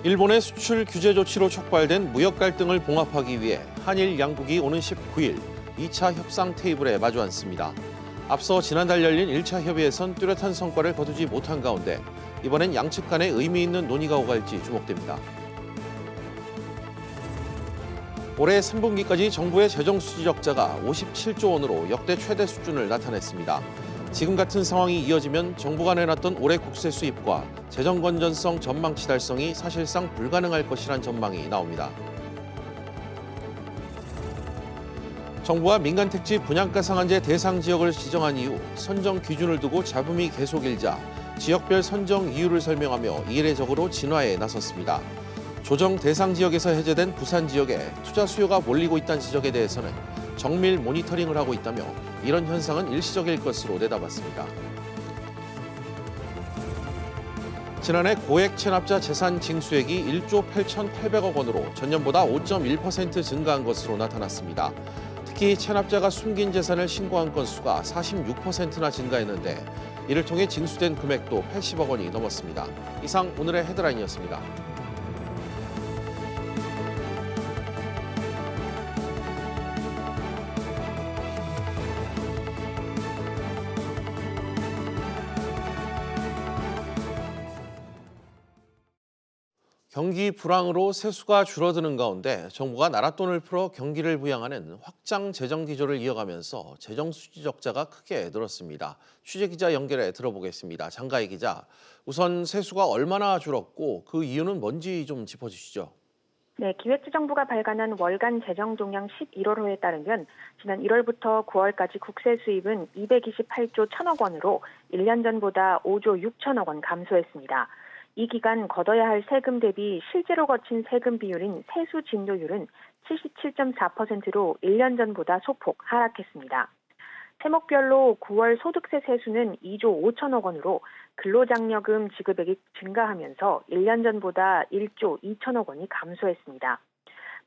일본의 수출 규제 조치로 촉발된 무역 갈등을 봉합하기 위해 한일 양국이 오는 19일 2차 협상 테이블에 마주 앉습니다. 앞서 지난달 열린 1차 협의에선 뚜렷한 성과를 거두지 못한 가운데 이번엔 양측 간에 의미 있는 논의가 오갈지 주목됩니다. 올해 3분기까지 정부의 재정 수지 적자가 57조 원으로 역대 최대 수준을 나타냈습니다. 지금 같은 상황이 이어지면 정부가 내놨던 올해 국세 수입과 재정 건전성 전망치 달성이 사실상 불가능할 것이란 전망이 나옵니다. 정부가 민간 택지 분양가 상한제 대상 지역을 지정한 이후 선정 기준을 두고 잡음이 계속 일자 지역별 선정 이유를 설명하며 이례적으로 진화에 나섰습니다. 조정 대상 지역에서 해제된 부산 지역에 투자 수요가 몰리고 있다는 지적에 대해서는 정밀 모니터링을 하고 있다며 이런 현상은 일시적일 것으로 내다봤습니다. 지난해 고액 체납자 재산 징수액이 1조 8,800억 원으로 전년보다 5.1% 증가한 것으로 나타났습니다. 특히 체납자가 숨긴 재산을 신고한 건수가 46%나 증가했는데 이를 통해 징수된 금액도 80억 원이 넘었습니다. 이상 오늘의 헤드라인이었습니다. 경기 불황으로 세수가 줄어드는 가운데 정부가 나랏돈을 풀어 경기를 부양하는 확장 재정 기조를 이어가면서 재정 수지 적자가 크게 늘었습니다. 취재기자 연결해 들어보겠습니다. 장가희 기자, 우선 세수가 얼마나 줄었고 그 이유는 뭔지 좀 짚어주시죠. 네, 기획재정부가 발간한 월간 재정 동향 11월호에 따르면 지난 1월부터 9월까지 국세 수입은 228조 1천억 원으로 1년 전보다 5조 6천억 원 감소했습니다. 이 기간 걷어야 할 세금 대비 실제로 거친 세금 비율인 세수 진도율은 77.4%로 1년 전보다 소폭 하락했습니다. 세목별로 9월 소득세 세수는 2조 5천억 원으로 근로장려금 지급액이 증가하면서 1년 전보다 1조 2천억 원이 감소했습니다.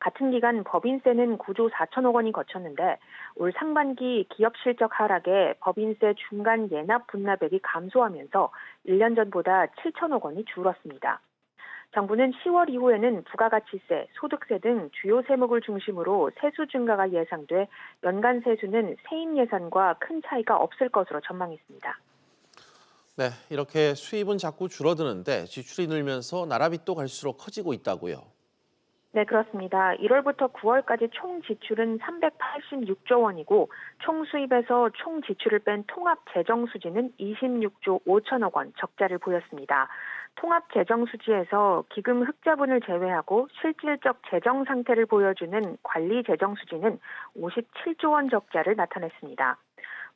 같은 기간 법인세는 9조 4천억 원이 거쳤는데 올 상반기 기업 실적 하락에 법인세 중간 예납 분납액이 감소하면서 1년 전보다 7천억 원이 줄었습니다. 정부는 10월 이후에는 부가가치세, 소득세 등 주요 세목을 중심으로 세수 증가가 예상돼 연간 세수는 세입 예산과 큰 차이가 없을 것으로 전망했습니다. 네, 이렇게 수입은 자꾸 줄어드는데 지출이 늘면서 나라빚도 갈수록 커지고 있다고요. 네, 그렇습니다. 1월부터 9월까지 총 지출은 386조 원이고 총 수입에서 총 지출을 뺀 통합 재정 수지는 26조 5천억 원 적자를 보였습니다. 통합 재정 수지에서 기금 흑자분을 제외하고 실질적 재정 상태를 보여주는 관리 재정 수지는 57조 원 적자를 나타냈습니다.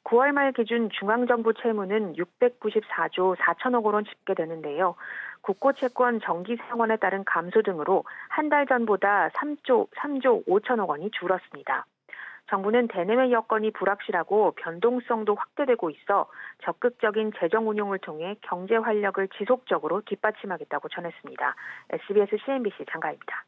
9월 말 기준 중앙정부 채무는 694조 4천억 원 집계되는데요. 국고채권 정기상환에 따른 감소 등으로 한 달 전보다 3조 5천억 원이 줄었습니다. 정부는 대내외 여건이 불확실하고 변동성도 확대되고 있어 적극적인 재정 운용을 통해 경제 활력을 지속적으로 뒷받침하겠다고 전했습니다. SBS CNBC 장가입니다.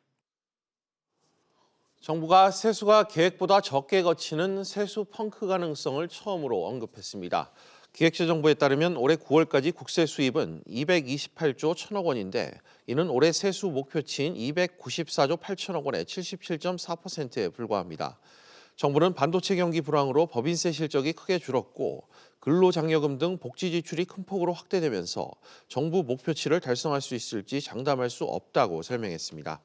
정부가 세수가 계획보다 적게 거치는 세수 펑크 가능성을 처음으로 언급했습니다. 기획재정부에 따르면 올해 9월까지 국세 수입은 228조 1천억 원인데 이는 올해 세수 목표치인 294조 8천억 원의 77.4%에 불과합니다. 정부는 반도체 경기 불황으로 법인세 실적이 크게 줄었고 근로장려금 등 복지 지출이 큰 폭으로 확대되면서 정부 목표치를 달성할 수 있을지 장담할 수 없다고 설명했습니다.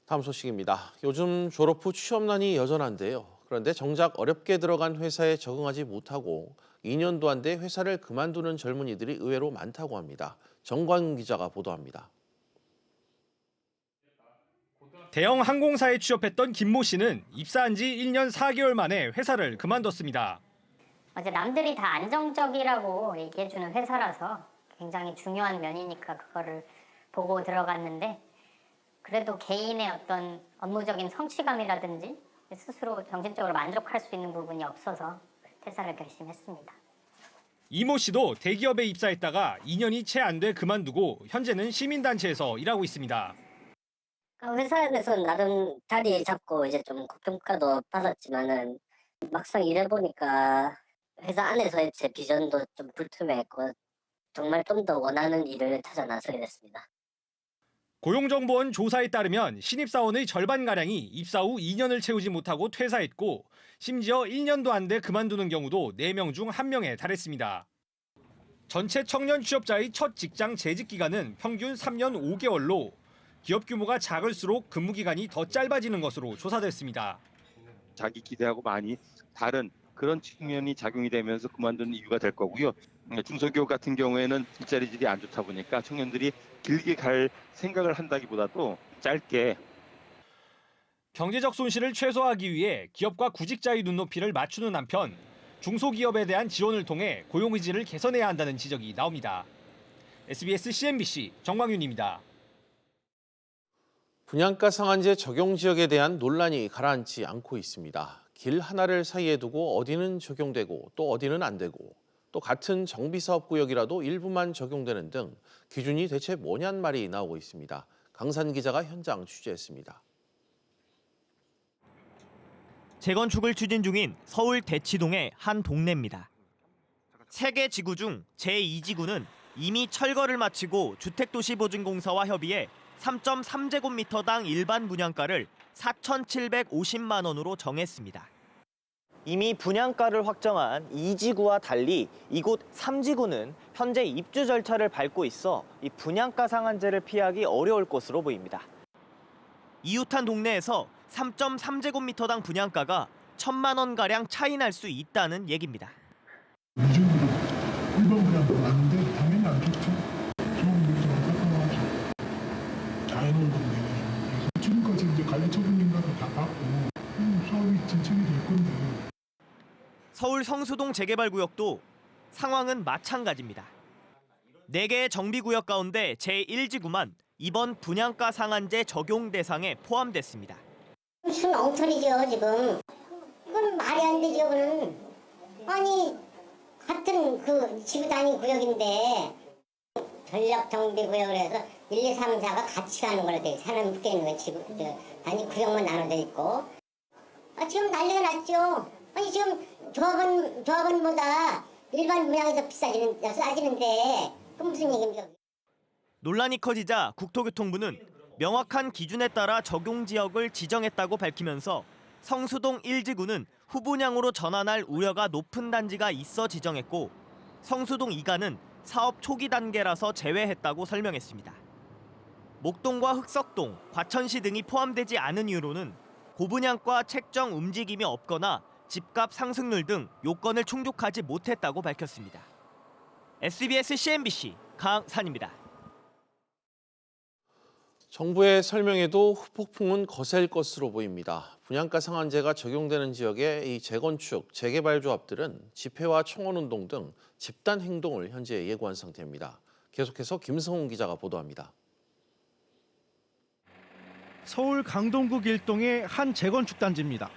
다음 소식입니다. 요즘 졸업 후 취업난이 여전한데요. 그런데 정작 어렵게 들어간 회사에 적응하지 못하고 2년도 안 돼 회사를 그만두는 젊은이들이 의외로 많다고 합니다. 정광훈 기자가 보도합니다. 대형 항공사에 취업했던 김모 씨는 입사한 지 1년 4개월 만에 회사를 그만뒀습니다. 어제 남들이 다 안정적이라고 얘기해주는 회사라서 굉장히 중요한 면이니까 그거를 보고 들어갔는데 그래도 개인의 어떤 업무적인 성취감이라든지 스스로 정신적으로 만족할 수 있는 부분이 없어서 퇴사를 결심했습니다. 이모 씨도 대기업에 입사했다가 2년이 채 안 돼 그만두고 현재는 시민단체에서 일하고 있습니다. 회사에서 나름 자리 잡고 이제 좀 고평가도 받았지만은 막상 일해보니까 회사 안에서의 제 비전도 좀 불투명했고 정말 좀 더 원하는 일을 찾아 나서게 됐습니다. 고용정보원 조사에 따르면 신입사원의 절반가량이 입사 후 2년을 채우지 못하고 퇴사했고 심지어 1년도 안 돼 그만두는 경우도 4명 중 1명에 달했습니다. 전체 청년 취업자의 첫 직장 재직 기간은 평균 3년 5개월로 기업 규모가 작을수록 근무 기간이 더 짧아지는 것으로 조사됐습니다. 자기 기대하고 많이 다른 그런 측면이 작용이 되면서 그만두는 이유가 될 거고요. 중소기업 같은 경우에는 일자리질이 안 좋다 보니까 청년들이 길게 갈 생각을 한다기보다도 짧게. 경제적 손실을 최소화하기 위해 기업과 구직자의 눈높이를 맞추는 한편 중소기업에 대한 지원을 통해 고용 의지를 개선해야 한다는 지적이 나옵니다. SBS CNBC 정광윤입니다. 분양가 상한제 적용 지역에 대한 논란이 가라앉지 않고 있습니다. 길 하나를 사이에 두고 어디는 적용되고 또 어디는 안 되고 또 같은 정비사업구역이라도 일부만 적용되는 등 기준이 대체 뭐냔 말이 나오고 있습니다. 강산 기자가 현장 취재했습니다. 재건축을 추진 중인 서울 대치동의 한 동네입니다. 3개 지구 중 제2지구는 이미 철거를 마치고 주택도시보증공사와 협의해 3.3제곱미터당 일반 분양가를 4,750만 원으로 정했습니다. 이미 분양가를 확정한 2지구와 달리 이곳 3지구는 현재 입주 절차를 밟고 있어 이 분양가 상한제를 피하기 어려울 것으로 보입니다. 이웃한 동네에서 3.3제곱미터당 분양가가 1,000만 원가량 차이 날 수 있다는 얘기입니다. 이중으로 일반 분양가 맞는데 당연히 안 좋죠. 좋은 물정 안타까워하죠. 자연은 건데 지금까지 이제 관리 처분인가도 다 받고 사업이 진척이 될 건데. 서울 성수동 재개발구역도 상황은 마찬가지입니다. 4개의 정비구역 가운데 제1지구만 이번 분양가 상한제 적용 대상에 포함됐습니다. 무슨 엉터리죠 지금. 이건 말이 안 되죠. 이거는. 아니 같은 그 지구 단위 구역인데 전력 정비 구역을 해서 1, 2, 3, 4가 같이 가는 거라 돼. 사람 묶여 있는 거 지구 단위 구역만 나눠져 있고. 지금 난리가 났죠. 아니 지금 조합원보다 일반 분양에서 싸지는데 그 무슨 얘기입니까? 논란이 커지자 국토교통부는 명확한 기준에 따라 적용 지역을 지정했다고 밝히면서 성수동 1지구는 후분양으로 전환할 우려가 높은 단지가 있어 지정했고 성수동 2가는 사업 초기 단계라서 제외했다고 설명했습니다. 목동과 흑석동, 과천시 등이 포함되지 않은 이유로는 고분양가 책정 움직임이 없거나 집값 상승률 등 요건을 충족하지 못했다고 밝혔습니다. SBS CNBC 강산입니다. 정부의 설명에도 후폭풍은 거셀 것으로 보입니다. 분양가 상한제가 적용되는 지역의 이 재건축, 재개발 조합들은 집회와 청원운동 등 집단 행동을 현재 예고한 상태입니다. 계속해서 김성훈 기자가 보도합니다. 서울 강동구 일동의 한 재건축 단지입니다.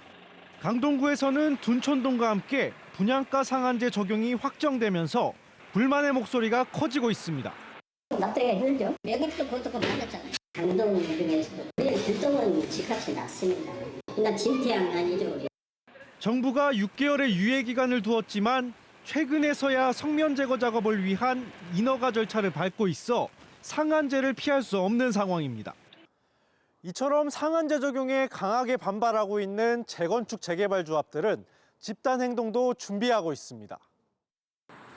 강동구에서는 둔촌동과 함께 분양가 상한제 적용이 확정되면서 불만의 목소리가 커지고 있습니다. 납득이 힘들죠. 여기도 그것도 많았잖아요. 강동 중에서도 일동은 집값이 낮습니다. 그러니까 진퇴양이 아니죠. 정부가 6개월의 유예 기간을 두었지만 최근에서야 성면 제거 작업을 위한 인허가 절차를 밟고 있어 상한제를 피할 수 없는 상황입니다. 이처럼 상한제 적용에 강하게 반발하고 있는 재건축 재개발 조합들은 집단 행동도 준비하고 있습니다.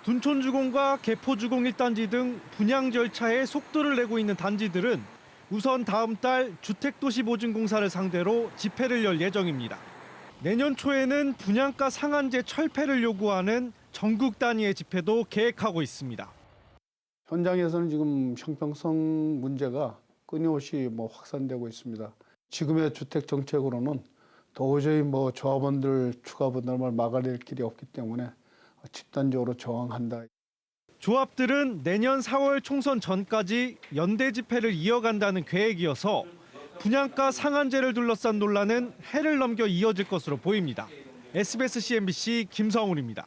둔촌주공과 개포주공 1단지 등 분양 절차에 속도를 내고 있는 단지들은 우선 다음 달 주택도시보증공사를 상대로 집회를 열 예정입니다. 내년 초에는 분양가 상한제 철폐를 요구하는 전국 단위의 집회도 계획하고 있습니다. 현장에서는 지금 형평성 문제가 끊임없이 확산되고 있습니다. 지금의 주택 정책으로는 도저히 조합원들 추가 분담을 막아낼 길이 없기 때문에 집단적으로 저항한다. 조합들은 내년 4월 총선 전까지 연대 집회를 이어간다는 계획이어서 분양가 상한제를 둘러싼 논란은 해를 넘겨 이어질 것으로 보입니다. SBS CNBC 김성훈입니다.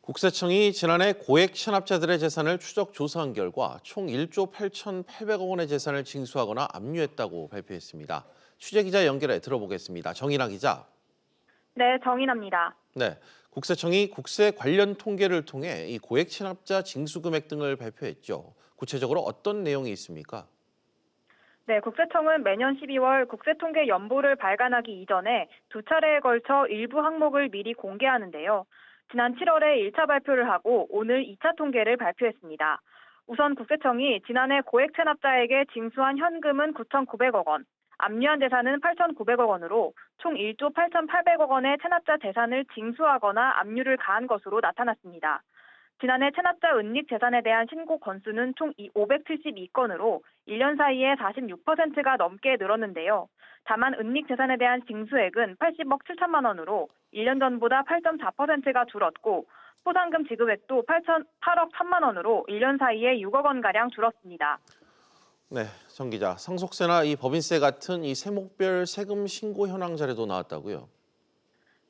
국세청이 지난해 고액 체납자들의 재산을 추적 조사한 결과 총 1조 8,800억 원의 재산을 징수하거나 압류했다고 발표했습니다. 취재기자 연결해 들어보겠습니다. 정인아 기자. 네, 정인아입니다. 네, 국세청이 국세 관련 통계를 통해 이 고액 체납자 징수 금액 등을 발표했죠. 구체적으로 어떤 내용이 있습니까? 네, 국세청은 매년 12월 국세통계 연보를 발간하기 이전에 두 차례에 걸쳐 일부 항목을 미리 공개하는데요. 지난 7월에 1차 발표를 하고 오늘 2차 통계를 발표했습니다. 우선 국세청이 지난해 고액 체납자에게 징수한 현금은 9,900억 원, 압류한 재산은 8,900억 원으로 총 1조 8,800억 원의 체납자 재산을 징수하거나 압류를 가한 것으로 나타났습니다. 지난해 체납자 은닉 재산에 대한 신고 건수는 총 572건으로 1년 사이에 46%가 넘게 늘었는데요. 다만 은닉 재산에 대한 징수액은 80억 7천만 원으로 1년 전보다 8.4%가 줄었고 포상금 지급액도 8억 1천만 원으로 1년 사이에 6억 원가량 줄었습니다. 네, 정 기자. 상속세나 이 법인세 같은 이 세목별 세금 신고 현황 자료도 나왔다고요?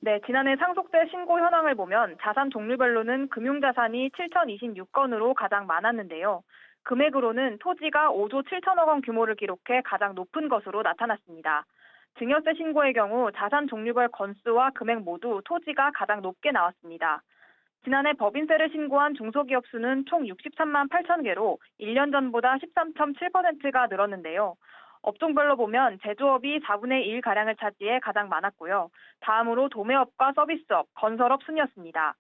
네, 지난해 상속세 신고 현황을 보면 자산 종류별로는 금융자산이 7,026건으로 가장 많았는데요. 금액으로는 토지가 5조 7천억 원 규모를 기록해 가장 높은 것으로 나타났습니다. 증여세 신고의 경우 자산 종류별 건수와 금액 모두 토지가 가장 높게 나왔습니다. 지난해 법인세를 신고한 중소기업 수는 총 63만 8천 개로 1년 전보다 13.7%가 늘었는데요. 업종별로 보면 제조업이 4분의 1가량을 차지해 가장 많았고요. 다음으로 도매업과 서비스업, 건설업 순이었습니다.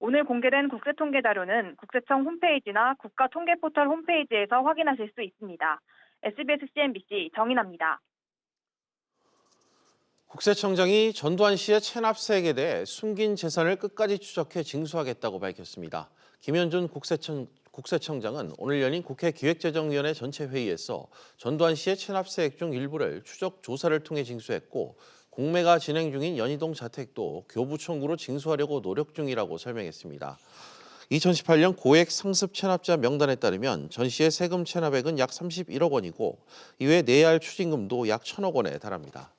오늘 공개된 국세통계 자료는 국세청 홈페이지나 국가통계포털 홈페이지에서 확인하실 수 있습니다. SBS CNBC 정인아입니다. 국세청장이 전두환 씨의 체납세액에 대해 숨긴 재산을 끝까지 추적해 징수하겠다고 밝혔습니다. 김현준 국세청장은 오늘 열린 국회 기획재정위원회 전체 회의에서 전두환 씨의 체납세액 중 일부를 추적 조사를 통해 징수했고 공매가 진행 중인 연희동 자택도 교부 청구로 징수하려고 노력 중이라고 설명했습니다. 2018년 고액 상습 체납자 명단에 따르면 전 씨의 세금 체납액은 약 31억 원이고 이외 내야 할 추징금도 약 1,000억 원에 달합니다.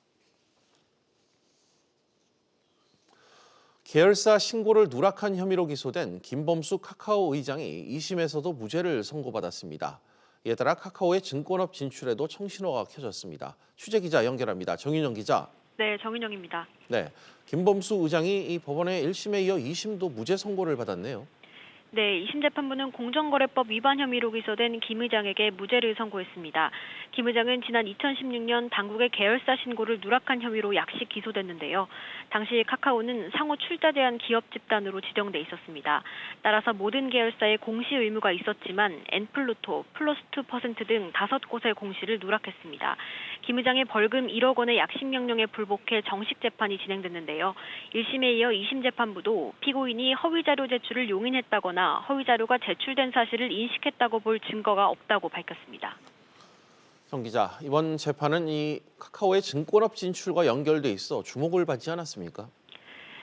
계열사 신고를 누락한 혐의로 기소된 김범수 카카오 의장이 2심에서도 무죄를 선고받았습니다. 이에 따라 카카오의 증권업 진출에도 청신호가 켜졌습니다. 취재기자 연결합니다. 정윤영 기자. 네, 정윤영입니다. 네, 김범수 의장이 이 법원의 1심에 이어 2심도 무죄 선고를 받았네요. 네, 2심 재판부는 공정거래법 위반 혐의로 기소된 김 의장에게 무죄를 선고했습니다. 김 의장은 지난 2016년 당국의 계열사 신고를 누락한 혐의로 약식 기소됐는데요. 당시 카카오는 상호 출자 제한 기업 집단으로 지정돼 있었습니다. 따라서 모든 계열사에 공시 의무가 있었지만 엔플루토, 플러스2% 등 5곳의 공시를 누락했습니다. 김 의장의 벌금 1억 원의 약식 명령에 불복해 정식 재판이 진행됐는데요. 1심에 이어 2심 재판부도 피고인이 허위 자료 제출을 용인했다거나 허위 자료가 제출된 사실을 인식했다고 볼 증거가 없다고 밝혔습니다. 정 기자, 이번 재판은 이 카카오의 증권업 진출과 연결돼 있어 주목을 받지 않았습니까?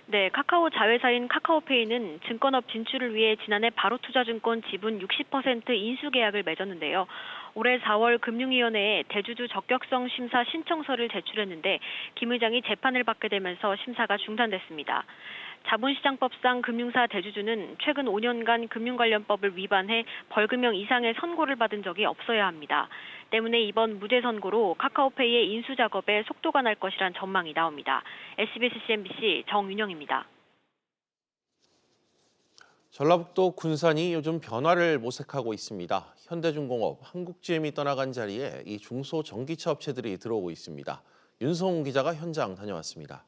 네, 카카오 자회사인 카카오페이는 증권업 진출을 위해 지난해 바로투자증권 지분 60% 인수 계약을 맺었는데요. 올해 4월 금융위원회에 대주주 적격성 심사 신청서를 제출했는데 김 의장이 재판을 받게 되면서 심사가 중단됐습니다. 자본시장법상 금융사 대주주는 최근 5년간 금융관련법을 위반해 벌금형 이상의 선고를 받은 적이 없어야 합니다. 때문에 이번 무죄 선고로 카카오페이의 인수 작업에 속도가 날 것이란 전망이 나옵니다. SBS CNBC 정윤영입니다. 전라북도 군산이 요즘 변화를 모색하고 있습니다. 현대중공업, 한국GM이 떠나간 자리에 이 중소전기차 업체들이 들어오고 있습니다. 윤성훈 기자가 현장 다녀왔습니다.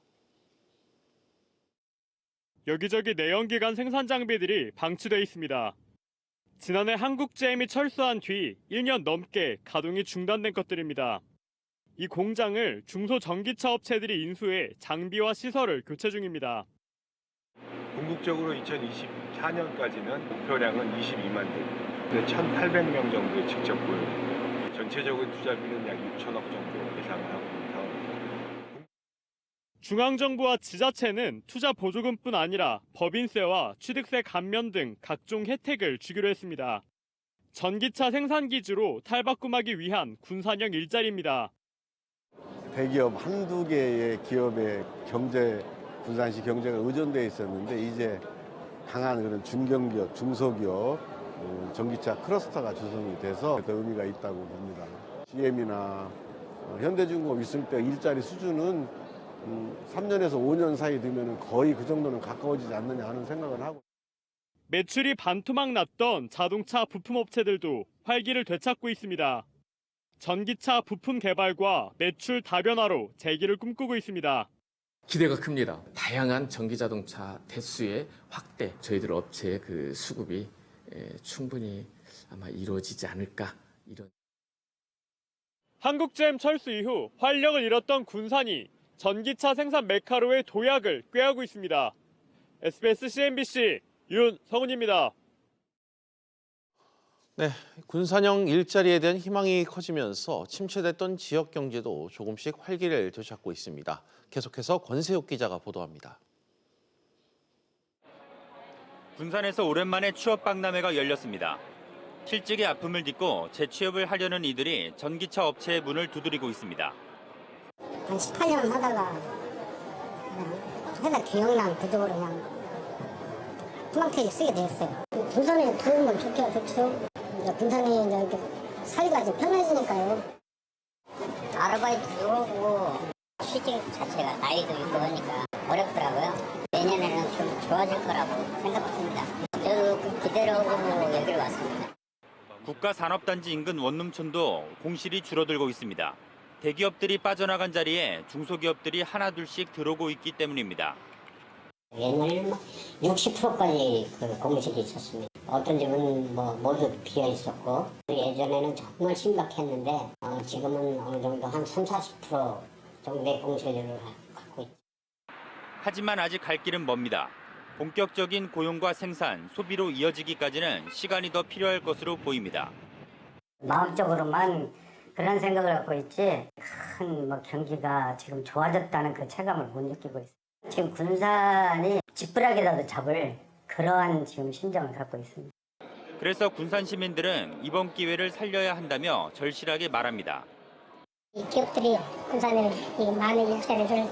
여기저기 내연기관 생산 장비들이 방치돼 있습니다. 지난해 한국GM이 철수한 뒤 1년 넘게 가동이 중단된 것들입니다. 이 공장을 중소전기차 업체들이 인수해 장비와 시설을 교체 중입니다. 궁극적으로 2024년까지는 목표량은 22만 대, 1,800명 정도의 직접 고용, 전체적인 투자비는 약 6천억 정도 예상을 하고 있습니다. 중앙정부와 지자체는 투자 보조금뿐 아니라 법인세와 취득세 감면 등 각종 혜택을 주기로 했습니다. 전기차 생산 기지로 탈바꿈하기 위한 군산형 일자리입니다. 대기업 한두 개의 기업의 경제, 군산시 경제가 의존되어 있었는데 이제 강한 그런 중견기업, 중소기업, 전기차 클러스터가 조성이 돼서 더 의미가 있다고 봅니다. GM이나 현대중공업 있을 때 일자리 수준은 3년에서 5년 사이 되면 거의 그 정도는 가까워지지 않느냐 하는 생각을 하고. 매출이 반토막 났던 자동차 부품업체들도 활기를 되찾고 있습니다. 전기차 부품 개발과 매출 다변화로 재기를 꿈꾸고 있습니다. 기대가 큽니다. 다양한 전기자동차 대수의 확대, 저희들 업체의 그 수급이 충분히 아마 이루어지지 않을까 이런. 한국GM 철수 이후 활력을 잃었던 군산이 전기차 생산 메카로의 도약을 꾀하고 있습니다. SBS CNBC 윤성훈입니다. 네, 군산형 일자리에 대한 희망이 커지면서 침체됐던 지역 경제도 조금씩 활기를 되찾고 있습니다. 계속해서 권세욱 기자가 보도합니다. 군산에서 오랜만에 취업 박람회가 열렸습니다. 실직의 아픔을 딛고 재취업을 하려는 이들이 전기차 업체의 문을 두드리고 있습니다. 한 18년 하다가 회사 경영난 그쪽으로 그냥 희망퇴직 쓰게 되었어요. 군산에 들어오면 좋죠. 군산에 이렇게 살기가 좀 편해지니까요. 아르바이트 들어오고 취직 자체가 나이도 있고 하니까 어렵더라고요. 내년에는 좀 좋아질 거라고 생각합니다. 저도 그 기대로 여기를 왔습니다. 국가산업단지 인근 원룸촌도 공실이 줄어들고 있습니다. 대기업들이 빠져나간 자리에 중소기업들이 하나둘씩 들어오고 있기 때문입니다. 옛날에는 60%까지 그 공실이 있었습니다. 어떤 집은 모두 비어 있었고 예전에는 정말 심각했는데 지금은 어느 정도 한 30-40% 정도의 공실률을 갖고 있죠. 하지만 아직 갈 길은 멉니다. 본격적인 고용과 생산, 소비로 이어지기까지는 시간이 더 필요할 것으로 보입니다. 마음적으로만 그런 생각을 갖고 있지 큰 경기가 지금 좋아졌다는 그 체감을 못 느끼고 있어요. 지금 군산이 지푸라기라도 잡을 그러한 지금 심정을 갖고 있습니다. 그래서 군산 시민들은 이번 기회를 살려야 한다며 절실하게 말합니다. 이 기업들이 군산에 많은 일자리를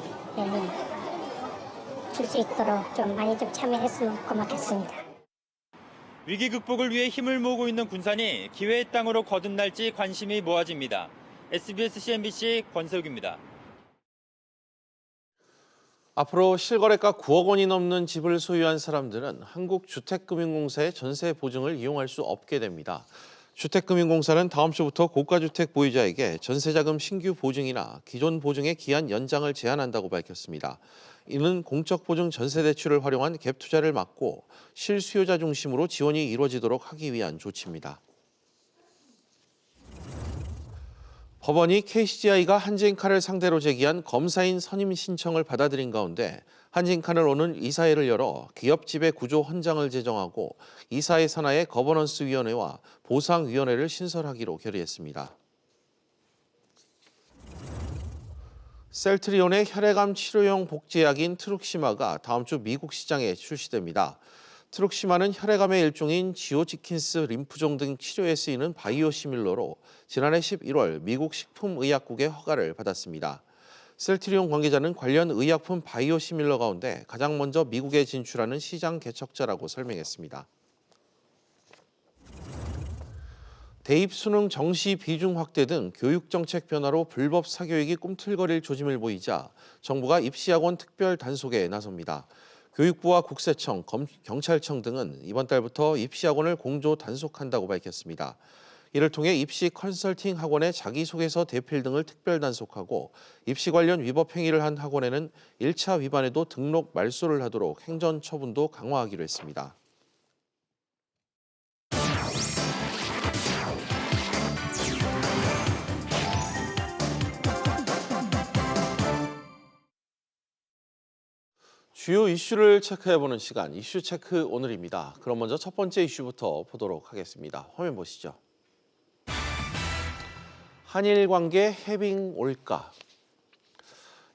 줄 수 있도록 좀 많이 좀 참여했으면 고맙겠습니다. 위기 극복을 위해 힘을 모으고 있는 군산이 기회의 땅으로 거듭날지 관심이 모아집니다. SBS CNBC 권세욱입니다. 앞으로 실거래가 9억 원이 넘는 집을 소유한 사람들은 한국주택금융공사의 전세 보증을 이용할 수 없게 됩니다. 주택금융공사는 다음 주부터 고가주택 보유자에게 전세자금 신규 보증이나 기존 보증의 기한 연장을 제한한다고 밝혔습니다. 이는 공적보증 전세대출을 활용한 갭 투자를 막고 실수요자 중심으로 지원이 이루어지도록 하기 위한 조치입니다. 법원이 KCGI가 한진칼을 상대로 제기한 검사인 선임 신청을 받아들인 가운데 한진칼은 오늘 이사회를 열어 기업 지배 구조 헌장을 제정하고 이사회 산하의 거버넌스위원회와 보상위원회를 신설하기로 결의했습니다. 셀트리온의 혈액암 치료용 복제약인 트룩시마가 다음 주 미국 시장에 출시됩니다. 트룩시마는 혈액암의 일종인 지오지킨스 림프종 등 치료에 쓰이는 바이오시밀러로 지난해 11월 미국 식품의약국의 허가를 받았습니다. 셀트리온 관계자는 관련 의약품 바이오시밀러 가운데 가장 먼저 미국에 진출하는 시장 개척자라고 설명했습니다. 대입 수능 정시 비중 확대 등 교육 정책 변화로 불법 사교육이 꿈틀거릴 조짐을 보이자 정부가 입시학원 특별 단속에 나섭니다. 교육부와 국세청, 경찰청 등은 이번 달부터 입시학원을 공조 단속한다고 밝혔습니다. 이를 통해 입시 컨설팅 학원의 자기소개서 대필 등을 특별 단속하고 입시 관련 위법 행위를 한 학원에는 1차 위반에도 등록 말소를 하도록 행정 처분도 강화하기로 했습니다. 주요 이슈를 체크해보는 시간, 이슈 체크 오늘입니다. 그럼 먼저 첫 번째 이슈부터 보도록 하겠습니다. 화면 보시죠. 한일 관계 해빙 올까?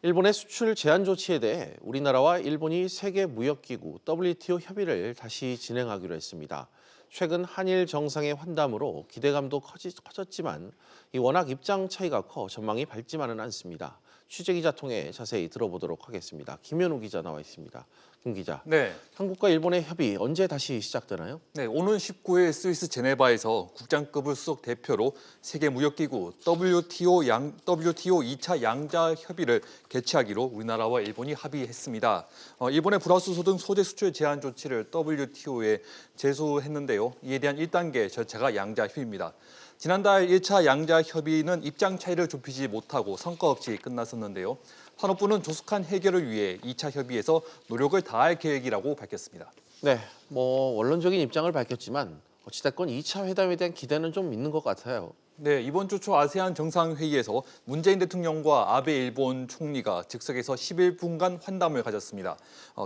일본의 수출 제한 조치에 대해 우리나라와 일본이 세계무역기구 WTO 협의를 다시 진행하기로 했습니다. 최근 한일 정상의 환담으로 기대감도 커졌지만 워낙 입장 차이가 커 전망이 밝지만은 않습니다. 취재기자 통해 자세히 들어보도록 하겠습니다. 김현우 기자 나와 있습니다. 김 기자, 네. 한국과 일본의 협의 언제 다시 시작되나요? 네, 오는 19일 스위스 제네바에서 국장급을 수석 대표로 세계무역기구 WTO 2차 양자 협의를 개최하기로 우리나라와 일본이 합의했습니다. 일본의 불화수소 등 소재 수출 제한 조치를 WTO에 제소했는데요. 이에 대한 1단계 절차가 양자 협의입니다. 지난달 1차 양자 협의는 입장 차이를 좁히지 못하고 성과 없이 끝났었는데요. 산업부는 조속한 해결을 위해 2차 협의에서 노력을 다할 계획이라고 밝혔습니다. 네, 원론적인 입장을 밝혔지만 어찌됐건 2차 회담에 대한 기대는 좀 있는 것 같아요. 네, 이번 주 초 아세안 정상회의에서 문재인 대통령과 아베 일본 총리가 즉석에서 11분간 환담을 가졌습니다.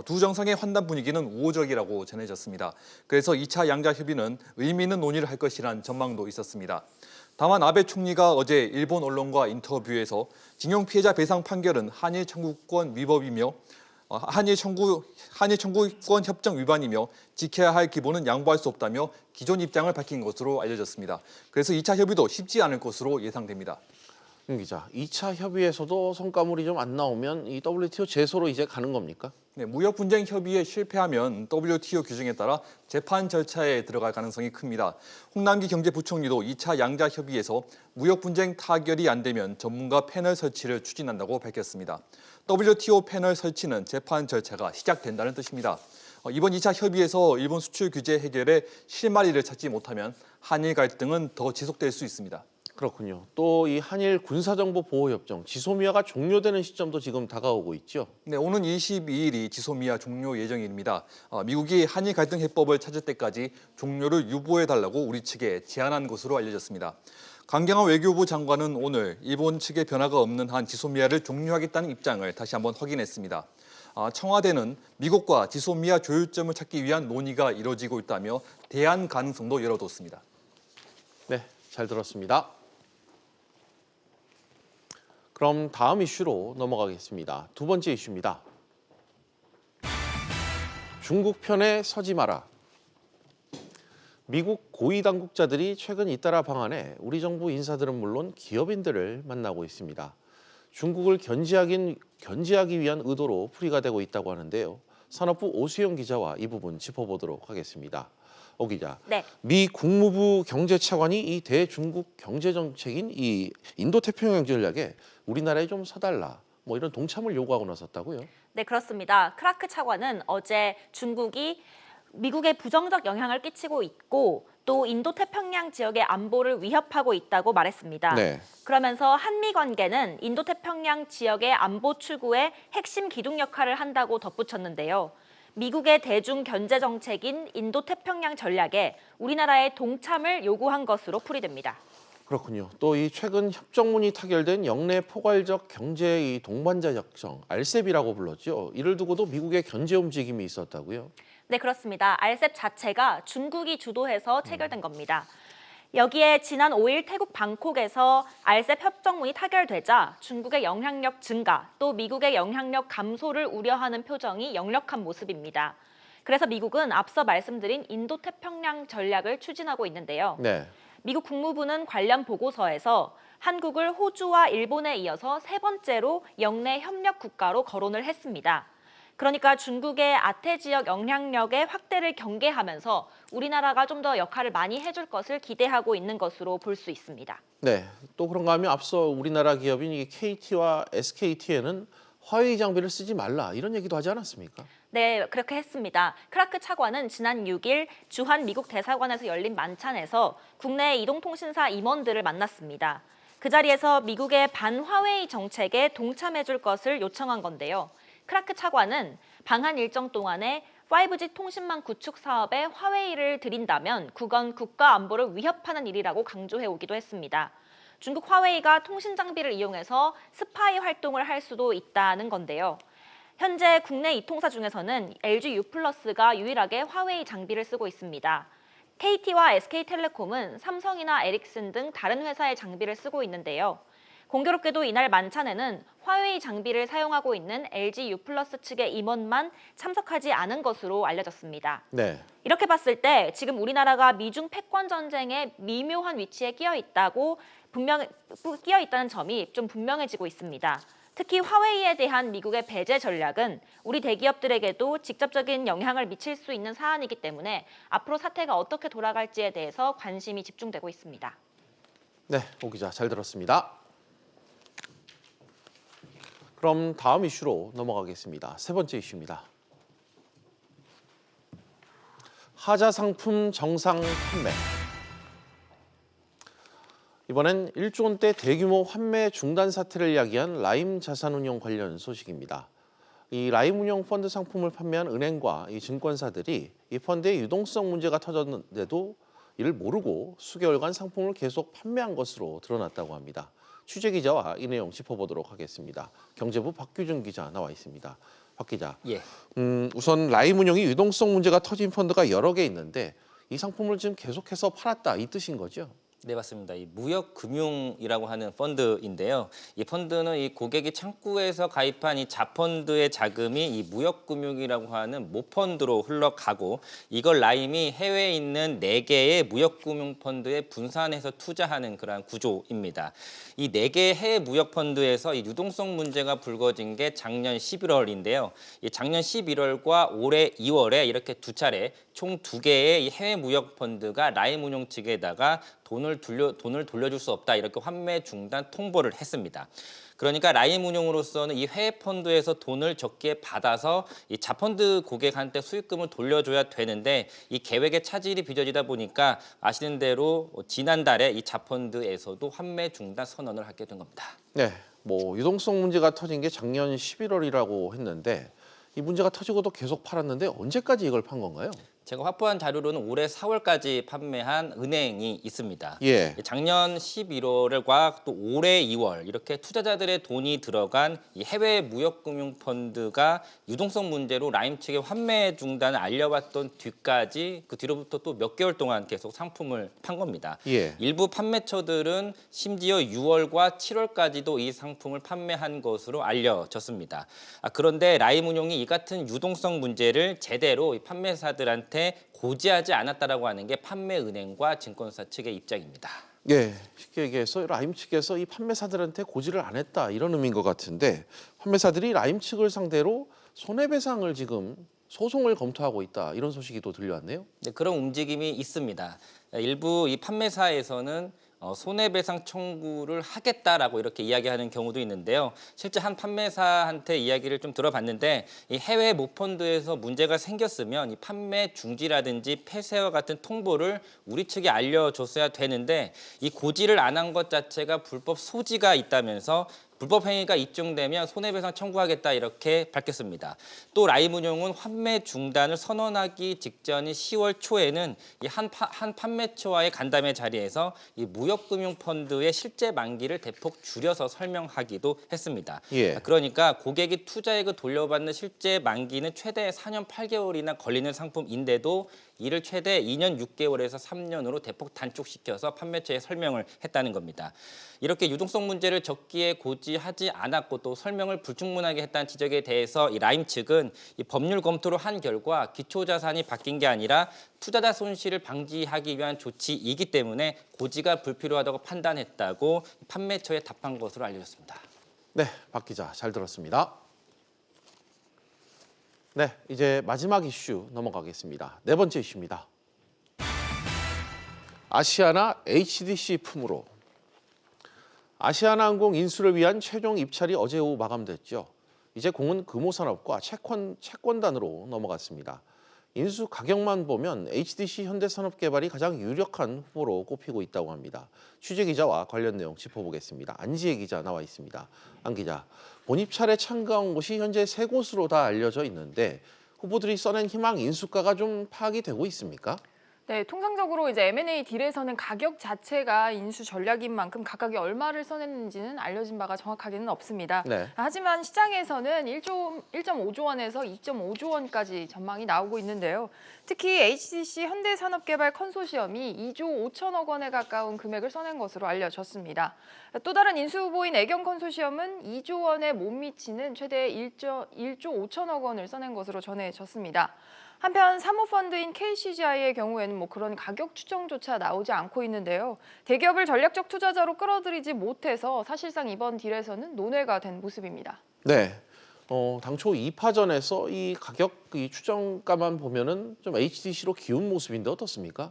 두 정상의 환담 분위기는 우호적이라고 전해졌습니다. 그래서 2차 양자 협의는 의미 있는 논의를 할 것이란 전망도 있었습니다. 다만 아베 총리가 어제 일본 언론과 인터뷰에서 징용 피해자 배상 판결은 한일 청구권 위법이며 한일 청구권 협정 위반이며 지켜야 할 기본은 양보할 수 없다며 기존 입장을 밝힌 것으로 알려졌습니다. 그래서 2차 협의도 쉽지 않을 것으로 예상됩니다. 김 기자, 2차 협의에서도 성과물이 좀 안 나오면 이 WTO 제소로 이제 가는 겁니까? 네, 무역 분쟁 협의에 실패하면 WTO 규정에 따라 재판 절차에 들어갈 가능성이 큽니다. 홍남기 경제부총리도 2차 양자 협의에서 무역 분쟁 타결이 안 되면 전문가 패널 설치를 추진한다고 밝혔습니다. WTO 패널 설치는 재판 절차가 시작된다는 뜻입니다. 이번 2차 협의에서 일본 수출 규제 해결에 실마리를 찾지 못하면 한일 갈등은 더 지속될 수 있습니다. 그렇군요. 또 이 한일 군사정보보호협정 지소미아가 종료되는 시점도 지금 다가오고 있죠. 네, 오는 22일이 지소미아 종료 예정입니다. 미국이 한일 갈등 해법을 찾을 때까지 종료를 유보해달라고 우리 측에 제안한 것으로 알려졌습니다. 강경화 외교부 장관은 오늘 일본 측의 변화가 없는 한 지소미아를 종료하겠다는 입장을 다시 한번 확인했습니다. 청와대는 미국과 지소미아 조율점을 찾기 위한 논의가 이뤄지고 있다며 대안 가능성도 열어뒀습니다. 네, 잘 들었습니다. 그럼 다음 이슈로 넘어가겠습니다. 두 번째 이슈입니다. 중국 편에 서지 마라. 미국 고위 당국자들이 최근 잇따라 방한해 우리 정부 인사들은 물론 기업인들을 만나고 있습니다. 중국을 견제하기 위한 의도로 풀이가 되고 있다고 하는데요. 산업부 오수영 기자와 이 부분 짚어보도록 하겠습니다. 오 기자, 네. 미 국무부 경제차관이 이 대중국 경제정책인 이 인도태평양 전략에 우리나라에 좀 서달라, 이런 동참을 요구하고 나섰다고요? 네, 그렇습니다. 크라크 차관은 어제 중국이 미국에 부정적 영향을 끼치고 있고 또 인도태평양 지역의 안보를 위협하고 있다고 말했습니다. 네. 그러면서 한미 관계는 인도태평양 지역의 안보 추구에 핵심 기둥 역할을 한다고 덧붙였는데요. 미국의 대중 견제 정책인 인도태평양 전략에 우리나라의 동참을 요구한 것으로 풀이됩니다. 그렇군요. 또 이 최근 협정문이 타결된 영내 포괄적 경제 이 동반자 협정, RCEP이라고 불렀죠. 이를 두고도 미국의 견제 움직임이 있었다고요? 네, 그렇습니다. RCEP 자체가 중국이 주도해서 체결된 겁니다. 여기에 지난 5일 태국 방콕에서 RCEP 협정문이 타결되자 중국의 영향력 증가, 또 미국의 영향력 감소를 우려하는 표정이 역력한 모습입니다. 그래서 미국은 앞서 말씀드린 인도태평양 전략을 추진하고 있는데요. 네. 미국 국무부는 관련 보고서에서 한국을 호주와 일본에 이어서 세 번째로 영내 협력 국가로 거론을 했습니다. 그러니까 중국의 아태 지역 영향력의 확대를 경계하면서 우리나라가 좀 더 역할을 많이 해줄 것을 기대하고 있는 것으로 볼 수 있습니다. 네, 또 그런가 하면 앞서 우리나라 기업인 이 KT와 SKT에는 화웨이 장비를 쓰지 말라 이런 얘기도 하지 않았습니까? 네, 그렇게 했습니다. 크라크 차관은 지난 6일 주한 미국 대사관에서 열린 만찬에서 국내 이동통신사 임원들을 만났습니다. 그 자리에서 미국의 반화웨이 정책에 동참해줄 것을 요청한 건데요. 크라크 차관은 방한 일정 동안에 5G 통신망 구축 사업에 화웨이를 들인다면 그건 국가 안보를 위협하는 일이라고 강조해 오기도 했습니다. 중국 화웨이가 통신 장비를 이용해서 스파이 활동을 할 수도 있다는 건데요. 현재 국내 이통사 중에서는 LG U+가 유일하게 화웨이 장비를 쓰고 있습니다. KT와 SK텔레콤은 삼성이나 에릭슨 등 다른 회사의 장비를 쓰고 있는데요. 공교롭게도 이날 만찬에는 화웨이 장비를 사용하고 있는 LG U+ 측의 임원만 참석하지 않은 것으로 알려졌습니다. 네. 이렇게 봤을 때 지금 우리나라가 미중 패권 전쟁의 미묘한 위치에 끼어 있다는 점이 좀 분명해지고 있습니다. 특히 화웨이에 대한 미국의 배제 전략은 우리 대기업들에게도 직접적인 영향을 미칠 수 있는 사안이기 때문에 앞으로 사태가 어떻게 돌아갈지에 대해서 관심이 집중되고 있습니다. 네, 오 기자 잘 들었습니다. 그럼 다음 이슈로 넘어가겠습니다. 세 번째 이슈입니다. 하자 상품 정상 판매. 이번엔 1조 원대 대규모 환매 중단 사태를 야기한 라임 자산운용 관련 소식입니다. 이 라임 운용 펀드 상품을 판매한 은행과 이 증권사들이 이 펀드의 유동성 문제가 터졌는데도 이를 모르고 수개월간 상품을 계속 판매한 것으로 드러났다고 합니다. 취재 기자와 이 내용 짚어보도록 하겠습니다. 경제부 박규준 기자 나와 있습니다. 박 기자, 예. 우선 라임 운용이 유동성 문제가 터진 펀드가 여러 개 있는데 이 상품을 지금 계속해서 팔았다 이 뜻인 거죠? 네, 맞습니다. 이 무역금융이라고 하는 펀드인데요. 이 펀드는 이 고객이 창구에서 가입한 이 자펀드의 자금이 이 무역금융이라고 하는 모펀드로 흘러가고 이걸 라임이 해외에 있는 4개의 무역금융 펀드에 분산해서 투자하는 그러한 구조입니다. 이 4개의 해외 무역펀드에서 이 유동성 문제가 불거진 게 작년 11월인데요. 이 작년 11월과 올해 2월에 이렇게 두 차례 총 2개의 이 해외 무역펀드가 라임 운용 측에다가 돈을 돌려줄 수 없다 이렇게 환매 중단 통보를 했습니다. 그러니까 라임 운용으로서는 이 해외 펀드에서 돈을 적게 받아서 이 자펀드 고객한테 수익금을 돌려줘야 되는데 이 계획의 차질이 빚어지다 보니까 아시는 대로 지난달에 이 자펀드에서도 환매 중단 선언을 하게 된 겁니다. 네, 뭐 유동성 문제가 터진 게 작년 11월이라고 했는데 이 문제가 터지고도 계속 팔았는데 언제까지 이걸 판 건가요? 제가 확보한 자료로는 올해 4월까지 판매한 은행이 있습니다. 예. 작년 11월과 또 올해 2월 이렇게 투자자들의 돈이 들어간 이 해외 무역금융 펀드가 유동성 문제로 라임 측에 환매 중단을 알려왔던 뒤까지 그 뒤로부터 또 몇 개월 동안 계속 상품을 판 겁니다. 예. 일부 판매처들은 심지어 6월과 7월까지도 이 상품을 판매한 것으로 알려졌습니다. 그런데 라임 운용이 이 같은 유동성 문제를 제대로 이 판매사들한테 고지하지 않았다라고 하는 게 판매은행과 증권사 측의 입장입니다. 예, 쉽게 얘기해서 라임 측에서 이 판매사들한테 고지를 안 했다 이런 의미인 것 같은데 판매사들이 라임 측을 상대로 손해배상을 지금 소송을 검토하고 있다 이런 소식이 또 들려왔네요. 네, 그런 움직임이 있습니다. 일부 이 판매사에서는 손해배상 청구를 하겠다라고 이렇게 이야기하는 경우도 있는데요. 실제 한 판매사한테 이야기를 좀 들어봤는데 이 해외 모펀드에서 문제가 생겼으면 이 판매 중지라든지 폐쇄와 같은 통보를 우리 측에 알려줬어야 되는데 이 고지를 안 한 것 자체가 불법 소지가 있다면서 불법 행위가 입증되면 손해배상 청구하겠다 이렇게 밝혔습니다. 또 라임 운용은 환매 중단을 선언하기 직전인 10월 초에는 이 한 판매처와의 간담회 자리에서 이 무역금융 펀드의 실제 만기를 대폭 줄여서 설명하기도 했습니다. 예. 그러니까 고객이 투자액을 돌려받는 실제 만기는 최대 4년 8개월이나 걸리는 상품인데도 이를 최대 2년 6개월에서 3년으로 대폭 단축시켜서 판매처에 설명을 했다는 겁니다. 이렇게 유동성 문제를 적기에 고지하지 않았고 또 설명을 불충분하게 했다는 지적에 대해서 이 라임 측은 이 법률 검토를 한 결과 기초자산이 바뀐 게 아니라 투자자 손실을 방지하기 위한 조치이기 때문에 고지가 불필요하다고 판단했다고 판매처에 답한 것으로 알려졌습니다. 네, 박 기자 잘 들었습니다. 네, 이제 마지막 이슈 넘어가겠습니다. 네 번째 이슈입니다. 아시아나 HDC 품으로. 아시아나항공 인수를 위한 최종 입찰이 어제 오후 마감됐죠. 이제 공은 금호산업과 채권단으로 넘어갔습니다. 인수 가격만 보면 HDC 현대산업개발이 가장 유력한 후보로 꼽히고 있다고 합니다. 취재 기자와 관련 내용 짚어보겠습니다. 안지혜 기자 나와 있습니다. 안 기자, 본입찰에 참가한 곳이 현재 3곳으로 다 알려져 있는데 후보들이 써낸 희망 인수가가 좀 파악이 되고 있습니까? 네, 통상적으로 이제 M&A 딜에서는 가격 자체가 인수 전략인 만큼 각각이 얼마를 써냈는지는 알려진 바가 정확하게는 없습니다. 네. 하지만 시장에서는 1.5조 원에서 2.5조 원까지 전망이 나오고 있는데요. 특히 HDC 현대산업개발 컨소시엄이 2조 5천억 원에 가까운 금액을 써낸 것으로 알려졌습니다. 또 다른 인수 후보인 애경 컨소시엄은 2조 원에 못 미치는 최대 1조 5천억 원을 써낸 것으로 전해졌습니다. 한편 사모펀드인 KCGI의 경우에는 그런 가격 추정조차 나오지 않고 있는데요. 대기업을 전략적 투자자로 끌어들이지 못해서 사실상 이번 딜에서는 논외가 된 모습입니다. 네. 당초 2파전에서 이 가격 이 추정가만 보면은 좀 HDC로 기운 모습인데 어떻습니까?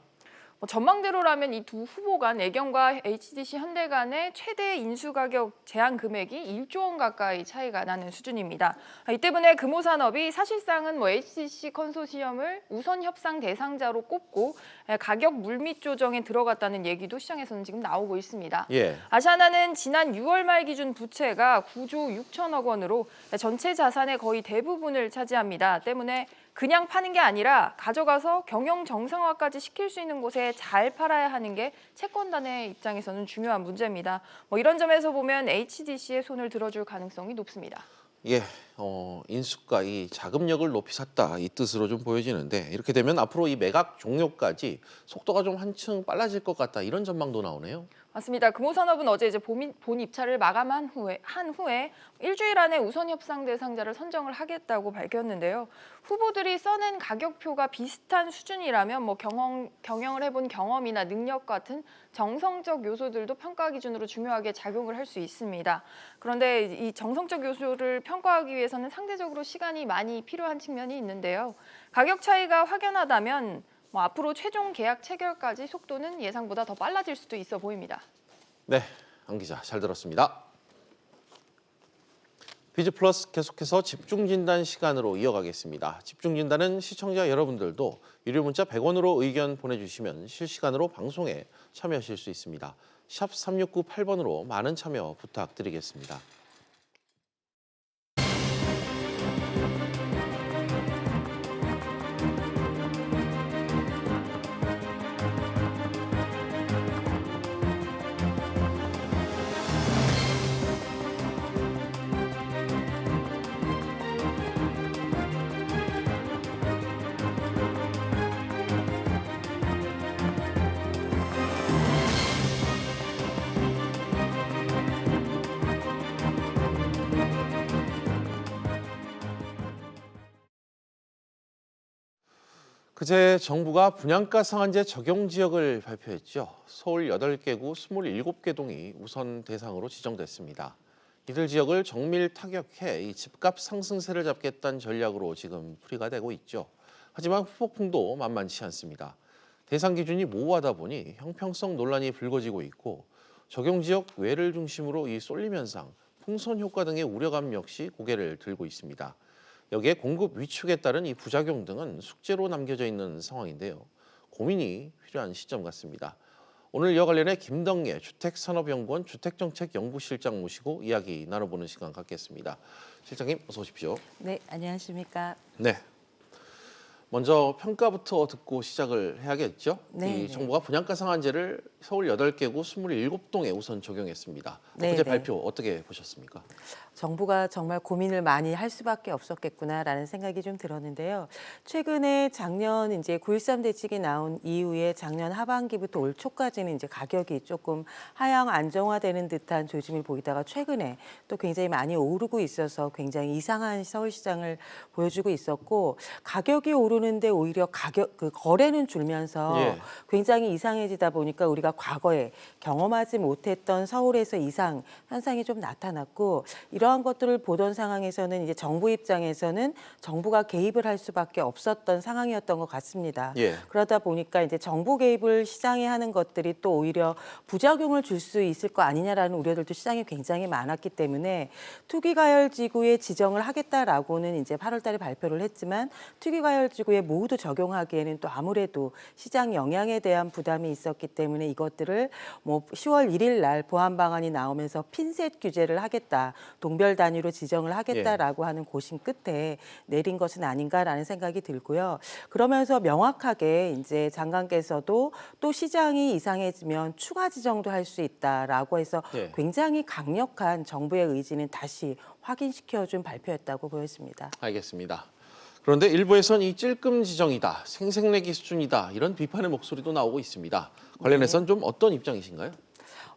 전망대로라면 이 두 후보 간 애경과 HDC 현대 간의 최대 인수가격 제한 금액이 1조 원 가까이 차이가 나는 수준입니다. 이 때문에 금호산업이 사실상은 HDC 컨소시엄을 우선 협상 대상자로 꼽고 가격 물밑 조정에 들어갔다는 얘기도 시장에서는 지금 나오고 있습니다. 예. 아시아나는 지난 6월 말 기준 부채가 9조 6천억 원으로 전체 자산의 거의 대부분을 차지합니다. 때문에 그냥 파는 게 아니라 가져가서 경영 정상화까지 시킬 수 있는 곳에 잘 팔아야 하는 게 채권단의 입장에서는 중요한 문제입니다. 이런 점에서 보면 HDC의 손을 들어줄 가능성이 높습니다. 예, 인수가 이 자금력을 높이 샀다 이 뜻으로 좀 보여지는데 이렇게 되면 앞으로 이 매각 종료까지 속도가 좀 한층 빨라질 것 같다 이런 전망도 나오네요. 맞습니다. 금호산업은 어제 본 입찰을 마감한 후에 일주일 안에 우선 협상 대상자를 선정을 하겠다고 밝혔는데요. 후보들이 써낸 가격표가 비슷한 수준이라면 경영을 해본 경험이나 능력 같은 정성적 요소들도 평가 기준으로 중요하게 작용을 할 수 있습니다. 그런데 이 정성적 요소를 평가하기 위해서는 상대적으로 시간이 많이 필요한 측면이 있는데요. 가격 차이가 확연하다면 앞으로 최종 계약 체결까지 속도는 예상보다 더 빨라질 수도 있어 보입니다. 네, 안 기자 잘 들었습니다. 비즈플러스 계속해서 집중진단 시간으로 이어가겠습니다. 집중진단은 시청자 여러분들도 유료 문자 100원으로 의견 보내주시면 실시간으로 방송에 참여하실 수 있습니다. 샵 3698번으로 많은 참여 부탁드리겠습니다. 그제 정부가 분양가 상한제 적용 지역을 발표했죠. 서울 8개구 27개 동이 우선 대상으로 지정됐습니다. 이들 지역을 정밀 타격해 이 집값 상승세를 잡겠다는 전략으로 지금 풀이가 되고 있죠. 하지만 후폭풍도 만만치 않습니다. 대상 기준이 모호하다 보니 형평성 논란이 불거지고 있고 적용 지역 외를 중심으로 이 쏠림 현상, 풍선 효과 등의 우려감 역시 고개를 들고 있습니다. 여기에 공급 위축에 따른 이 부작용 등은 숙제로 남겨져 있는 상황인데요. 고민이 필요한 시점 같습니다. 오늘 이와 관련해 김덕예 주택산업연구원 주택정책연구실장 모시고 이야기 나눠보는 시간 갖겠습니다. 실장님 어서 오십시오. 네, 안녕하십니까. 네. 먼저 평가부터 듣고 시작을 해야겠죠. 네, 이 정부가 분양가 상한제를 서울 8개구 27동에 우선 적용했습니다. 네, 어제 네. 발표 어떻게 보셨습니까? 정부가 정말 고민을 많이 할 수밖에 없었겠구나라는 생각이 좀 들었는데요. 최근에 작년 이제 9.13 대책이 나온 이후에 작년 하반기부터 올 초까지는 이제 가격이 조금 하향 안정화되는 듯한 조짐을 보이다가 최근에 또 굉장히 많이 오르고 있어서 굉장히 이상한 서울시장을 보여주고 있었고 가격이 오르는데 오히려 거래는 줄면서 예. 굉장히 이상해지다 보니까 우리가 과거에 경험하지 못했던 서울에서 이상 현상이 좀 나타났고 이러한 것들을 보던 상황에서는 이제 정부 입장에서는 정부가 개입을 할 수밖에 없었던 상황이었던 것 같습니다. 예. 그러다 보니까 이제 정부 개입을 시장에 하는 것들이 또 오히려 부작용을 줄 수 있을 거 아니냐라는 우려들도 시장에 굉장히 많았기 때문에 투기과열지구에 지정을 하겠다라고는 이제 8월달에 발표를 했지만 투기과열지구에 모두 적용하기에는 또 아무래도 시장 영향에 대한 부담이 있었기 때문에 이것들을 10월 1일 날 보완 방안이 나오면서 핀셋 규제를 하겠다. 동별 단위로 지정을 하겠다라고 하는 고심 끝에 내린 것은 아닌가라는 생각이 들고요. 그러면서 명확하게 이제 장관께서도 또 시장이 이상해지면 추가 지정도 할 수 있다라고 해서 굉장히 강력한 정부의 의지는 다시 확인시켜준 발표였다고 보였습니다. 알겠습니다. 그런데 일부에선 이 찔끔 지정이다, 생색내기 수준이다 이런 비판의 목소리도 나오고 있습니다. 관련해서는 좀 어떤 입장이신가요?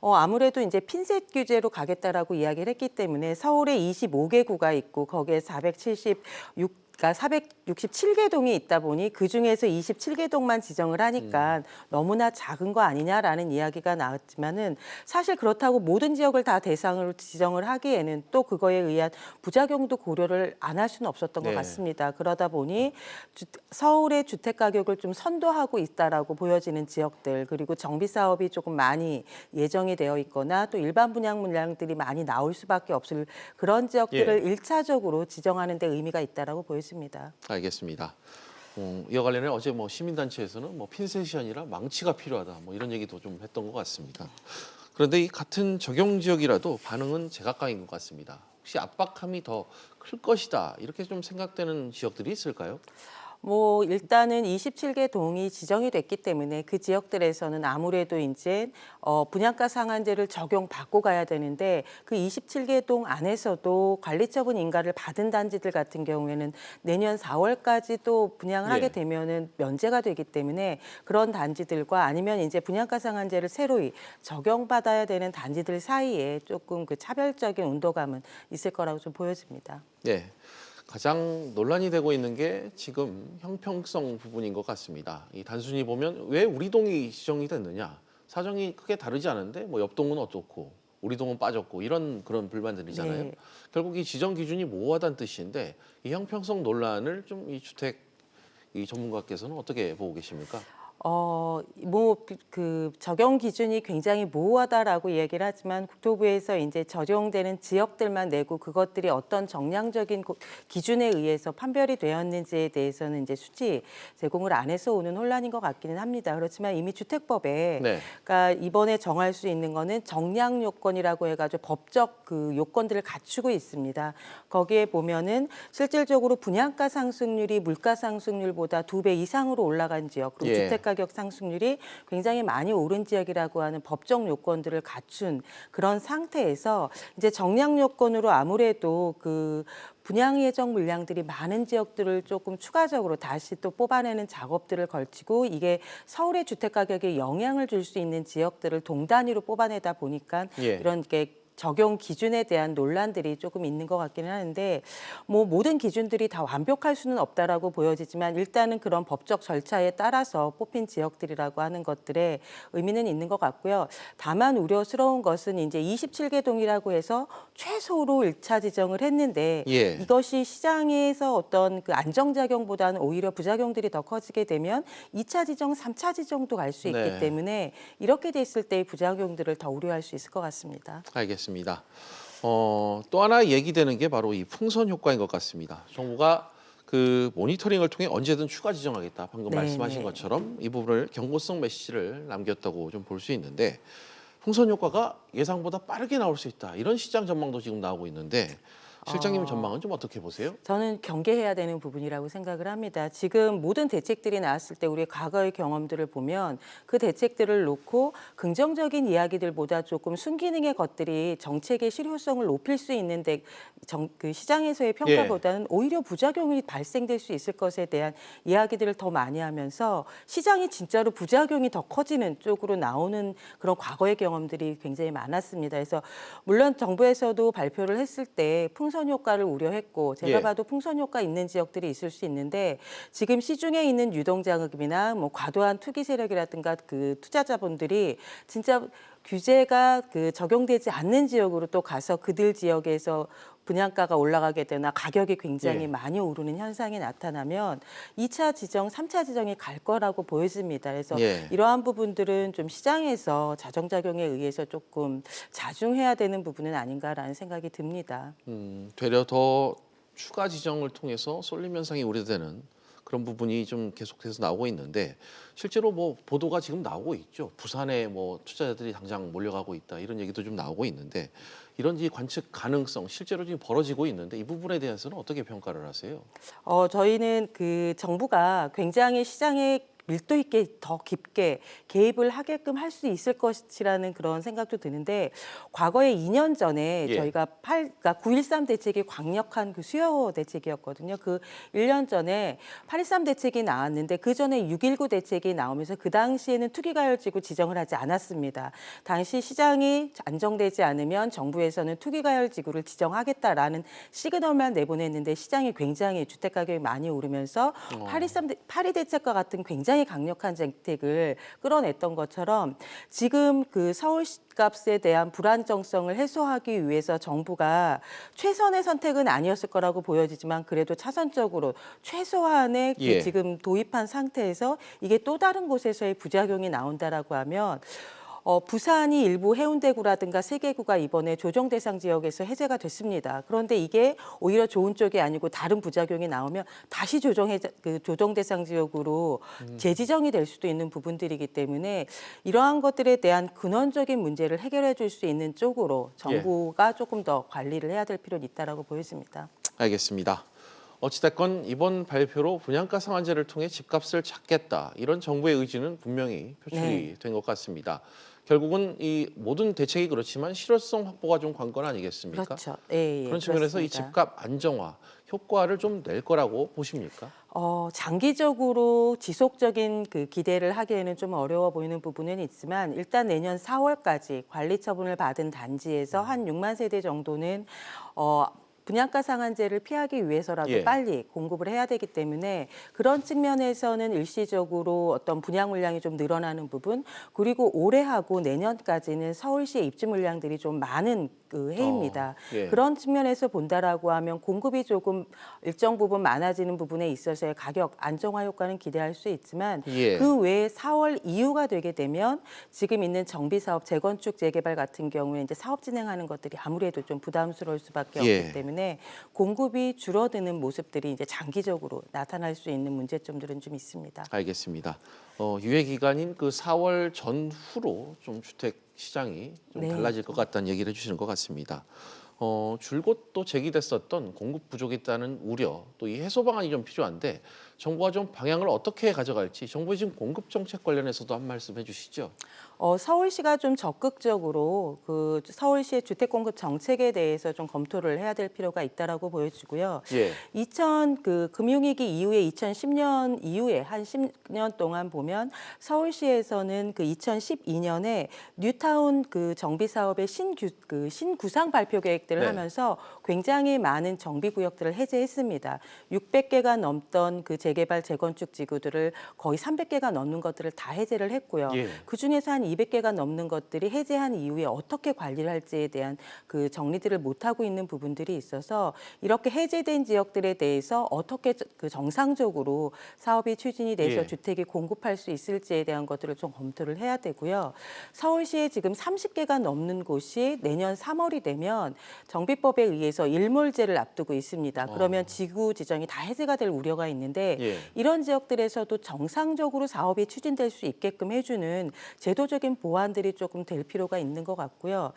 아무래도 이제 핀셋 규제로 가겠다라고 이야기를 했기 때문에 서울에 25개 구가 있고 거기에 476, 그러니까 67개 동이 있다 보니 그중에서 27개 동만 지정을 하니까 너무나 작은 거 아니냐라는 이야기가 나왔지만은 사실 그렇다고 모든 지역을 다 대상으로 지정을 하기에는 또 그거에 의한 부작용도 고려를 안 할 수는 없었던 것 같습니다. 그러다 보니 서울의 주택 가격을 좀 선도하고 있다라고 보여지는 지역들, 그리고 정비 사업이 조금 많이 예정이 되어 있거나 또 일반 분양 물량들이 많이 나올 수밖에 없을 그런 지역들을 일차적으로 지정하는 데 의미가 있다라고 보여집니다. 알겠습니다. 이와 관련해 어제 뭐 시민단체에서는 뭐 핀셋이 아니라 망치가 필요하다 뭐 이런 얘기도 좀 했던 것 같습니다. 그런데 이 같은 적용 지역이라도 반응은 제각각인 것 같습니다. 혹시 압박함이 더 클 것이다 이렇게 좀 생각되는 지역들이 있을까요? 뭐 일단은 27개 동이 지정이 됐기 때문에 그 지역들에서는 아무래도 이제 분양가 상한제를 적용받고 가야 되는데 그 27개 동 안에서도 관리처분 인가를 받은 단지들 같은 경우에는 내년 4월까지 또 분양을 하게 되면은 면제가 되기 때문에 그런 단지들과 아니면 이제 분양가 상한제를 새로이 적용받아야 되는 단지들 사이에 조금 그 차별적인 온도감은 있을 거라고 좀 보여집니다. 네. 가장 논란이 되고 있는 게 지금 형평성 부분인 것 같습니다. 이 단순히 보면 왜 우리 동이 지정이 됐느냐, 사정이 크게 다르지 않은데 뭐 옆 동은 어떻고 우리 동은 빠졌고 이런 그런 불만들이잖아요. 결국 이 지정 기준이 모호하다는 뜻인데 이 형평성 논란을 좀 이 주택 이 전문가께서는 어떻게 보고 계십니까? 뭐 그 적용 기준이 굉장히 모호하다라고 얘기를 하지만 국토부에서 이제 적용되는 지역들만 내고 그것들이 어떤 정량적인 기준에 의해서 판별이 되었는지에 대해서는 이제 수치 제공을 안 해서 오는 혼란인 것 같기는 합니다. 그렇지만 이미 주택법에 그러니까 이번에 정할 수 있는 거는 정량 요건이라고 해가지고 법적 그 요건들을 갖추고 있습니다. 거기에 보면은 실질적으로 분양가 상승률이 물가 상승률보다 2배 이상으로 올라간 지역, 그리고 주택 가격 상승률이 굉장히 많이 오른 지역이라고 하는 법적 요건들을 갖춘 그런 상태에서 이제 정량 요건으로 아무래도 그 분양 예정 물량들이 많은 지역들을 조금 추가적으로 다시 또 뽑아내는 작업들을 걸치고 이게 서울의 주택 가격에 영향을 줄 수 있는 지역들을 동단위로 뽑아내다 보니까 이런 게 적용 기준에 대한 논란들이 조금 있는 것 같기는 하는데 뭐 모든 기준들이 다 완벽할 수는 없다라고 보여지지만 일단은 그런 법적 절차에 따라서 뽑힌 지역들이라고 하는 것들의 의미는 있는 것 같고요. 다만 우려스러운 것은 이제 27개 동이라고 해서 최소로 1차 지정을 했는데 이것이 시장에서 어떤 그 안정작용보다는 오히려 부작용들이 더 커지게 되면 2차 지정, 3차 지정도 갈 수 있기 때문에 이렇게 됐을 때의 부작용들을 더 우려할 수 있을 것 같습니다. 알겠습니다. 또 하나 얘기되는 게 바로 이 풍선 효과인 것 같습니다. 정부가 그 모니터링을 통해 언제든 추가 지정하겠다. 방금 말씀하신 것처럼 이 부분을 경고성 메시지를 남겼다고 좀 볼 수 있는데 풍선 효과가 예상보다 빠르게 나올 수 있다. 이런 시장 전망도 지금 나오고 있는데 실장님 전망은 좀 어떻게 보세요? 저는 경계해야 되는 부분이라고 생각을 합니다. 지금 모든 대책들이 나왔을 때 우리의 과거의 경험들을 보면 그 대책들을 놓고 긍정적인 이야기들보다 조금 순기능의 것들이 정책의 실효성을 높일 수 있는데 그 시장에서의 평가보다는 오히려 부작용이 발생될 수 있을 것에 대한 이야기들을 더 많이 하면서 시장이 진짜로 부작용이 더 커지는 쪽으로 나오는 그런 과거의 경험들이 굉장히 많았습니다. 그래서 물론 정부에서도 발표를 했을 때 풍선 효과를 우려했고 제가 봐도 풍선 효과 있는 지역들이 있을 수 있는데 지금 시중에 있는 유동자금이나 뭐 과도한 투기 세력이라든가 그 투자자분들이 진짜 규제가 그 적용되지 않는 지역으로 또 가서 그들 지역에서 분양가가 올라가게 되나 가격이 굉장히 많이 오르는 현상이 나타나면 2차 지정, 3차 지정이 갈 거라고 보여집니다. 그래서 이러한 부분들은 좀 시장에서 자정작용에 의해서 조금 자중해야 되는 부분은 아닌가라는 생각이 듭니다. 되려 더 추가 지정을 통해서 쏠림 현상이 우려되는 그런 부분이 좀 계속해서 나오고 있는데 실제로 뭐 보도가 지금 나오고 있죠. 부산에 뭐 투자자들이 당장 몰려가고 있다 이런 얘기도 좀 나오고 있는데 이런 관측 가능성 실제로 지금 벌어지고 있는데 이 부분에 대해서는 어떻게 평가를 하세요? 저희는 그 정부가 굉장히 시장에 밀도 있게 더 깊게 개입을 하게끔 할 수 있을 것이라는 그런 생각도 드는데 과거에 2년 전에 저희가 그러니까 9.13 대책이 강력한 그 수요 대책이었거든요. 그 1년 전에 8.13 대책이 나왔는데 그 전에 6.19 대책이 나오면서 그 당시에는 투기가열지구 지정을 하지 않았습니다. 당시 시장이 안정되지 않으면 정부에서는 투기가열지구를 지정하겠다라는 시그널만 내보냈는데 시장이 굉장히 주택 가격이 많이 오르면서 8.2 대책과 같은 굉장히 강력한 정책을 끌어냈던 것처럼 지금 그 서울값에 대한 불안정성을 해소하기 위해서 정부가 최선의 선택은 아니었을 거라고 보여지지만 그래도 차선적으로 최소한의 그 지금 도입한 상태에서 이게 또 다른 곳에서의 부작용이 나온다라고 하면 부산이 일부 해운대구라든가 세계구가 이번에 조정 대상 지역에서 해제가 됐습니다. 그런데 이게 오히려 좋은 쪽이 아니고 다른 부작용이 나오면 다시 조정 대상 지역으로 재지정이 될 수도 있는 부분들이기 때문에 이러한 것들에 대한 근원적인 문제를 해결해 줄 수 있는 쪽으로 정부가 조금 더 관리를 해야 될 필요는 있다라고 보여집니다. 알겠습니다. 어찌됐건 이번 발표로 분양가 상한제를 통해 집값을 잡겠다 이런 정부의 의지는 분명히 표출이 된 것 같습니다. 결국은 이 모든 대책이 그렇지만 실효성 확보가 좀 관건 아니겠습니까? 그렇죠. 그런 측면에서 그렇습니다. 이 집값 안정화 효과를 좀 낼 거라고 보십니까? 장기적으로 지속적인 그 기대를 하기에는 좀 어려워 보이는 부분은 있지만 일단 내년 4월까지 관리 처분을 받은 단지에서 한 6만 세대 정도는 분양가 상한제를 피하기 위해서라도 빨리 공급을 해야 되기 때문에 그런 측면에서는 일시적으로 어떤 분양 물량이 좀 늘어나는 부분 그리고 올해하고 내년까지는 서울시의 입주 물량들이 좀 많은 그 해입니다. 그런 측면에서 본다라고 하면 공급이 조금 일정 부분 많아지는 부분에 있어서의 가격 안정화 효과는 기대할 수 있지만 그 외에 4월 이후가 되게 되면 지금 있는 정비 사업, 재건축, 재개발 같은 경우에 이제 사업 진행하는 것들이 아무래도 좀 부담스러울 수밖에 없기 때문에 공급이 줄어드는 모습들이 이제 장기적으로 나타날 수 있는 문제점들은 좀 있습니다. 알겠습니다. 유예 기간인 그 4월 전후로 좀 주택 시장이 좀 달라질 것 같다는 얘기를 해주시는 것 같습니다. 줄곧 또 제기됐었던 공급 부족이 있다는 우려, 또 이 해소 방안이 좀 필요한데 정부가 좀 방향을 어떻게 가져갈지 정부의 지금 공급 정책 관련해서도 한 말씀 해주시죠. 서울시가 좀 적극적으로 그 서울시의 주택 공급 정책에 대해서 좀 검토를 해야 될 필요가 있다라고 보여지고요. 2000 그 금융위기 이후에 2010년 이후에 한 10년 동안 보면 서울시에서는 그 2012년에 뉴타운 그 정비 사업의 신구상 발표 계획들을 하면서 굉장히 많은 정비 구역들을 해제했습니다. 600개가 넘던 그 재개발 재건축 지구들을 거의 300개가 넘는 것들을 다 해제를 했고요. 그 중에서 한 200개가 넘는 것들이 해제한 이후에 어떻게 관리를 할지에 대한 그 정리들을 못하고 있는 부분들이 있어서 이렇게 해제된 지역들에 대해서 어떻게 그 정상적으로 사업이 추진이 돼서 주택이 공급할 수 있을지에 대한 것들을 좀 검토를 해야 되고요. 서울시에 지금 30개가 넘는 곳이 내년 3월이 되면 정비법에 의해서 일몰제를 앞두고 있습니다. 그러면 지구 지정이 다 해제가 될 우려가 있는데 이런 지역들에서도 정상적으로 사업이 추진될 수 있게끔 해주는 제도적인 보완들이 조금 될 필요가 있는 것 같고요.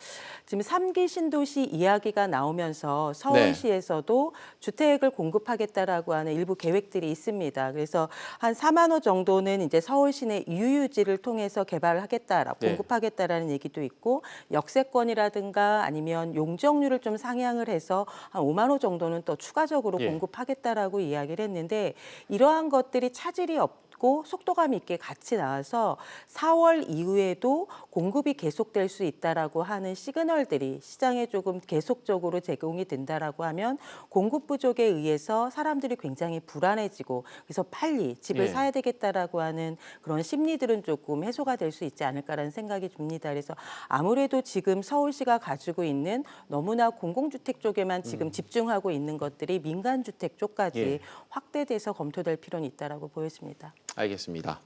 지금 3기 신도시 이야기가 나오면서 서울시에서도 주택을 공급하겠다라고 하는 일부 계획들이 있습니다. 그래서 한 4만 호 정도는 이제 서울시 내 유유지를 통해서 개발을 하겠다라고 공급하겠다라는 얘기도 있고 역세권이라든가 아니면 용적률을 좀 상향을 해서 한 5만 호 정도는 또 추가적으로 공급하겠다라고 이야기를 했는데 이러한 것들이 차질이 없고 속도감 있게 같이 나와서 4월 이후에도 공급이 계속될 수 있다라고 하는 시그널들이 시장에 조금 계속적으로 제공이 된다라고 하면 공급 부족에 의해서 사람들이 굉장히 불안해지고 그래서 빨리 집을 사야 되겠다라고 하는 그런 심리들은 조금 해소가 될 수 있지 않을까라는 생각이 듭니다. 그래서 아무래도 지금 서울시가 가지고 있는 너무나 공공주택 쪽에만 지금 집중하고 있는 것들이 민간주택 쪽까지 확대돼서 검토될 필요는 있다라고 보여집니다. 알겠습니다.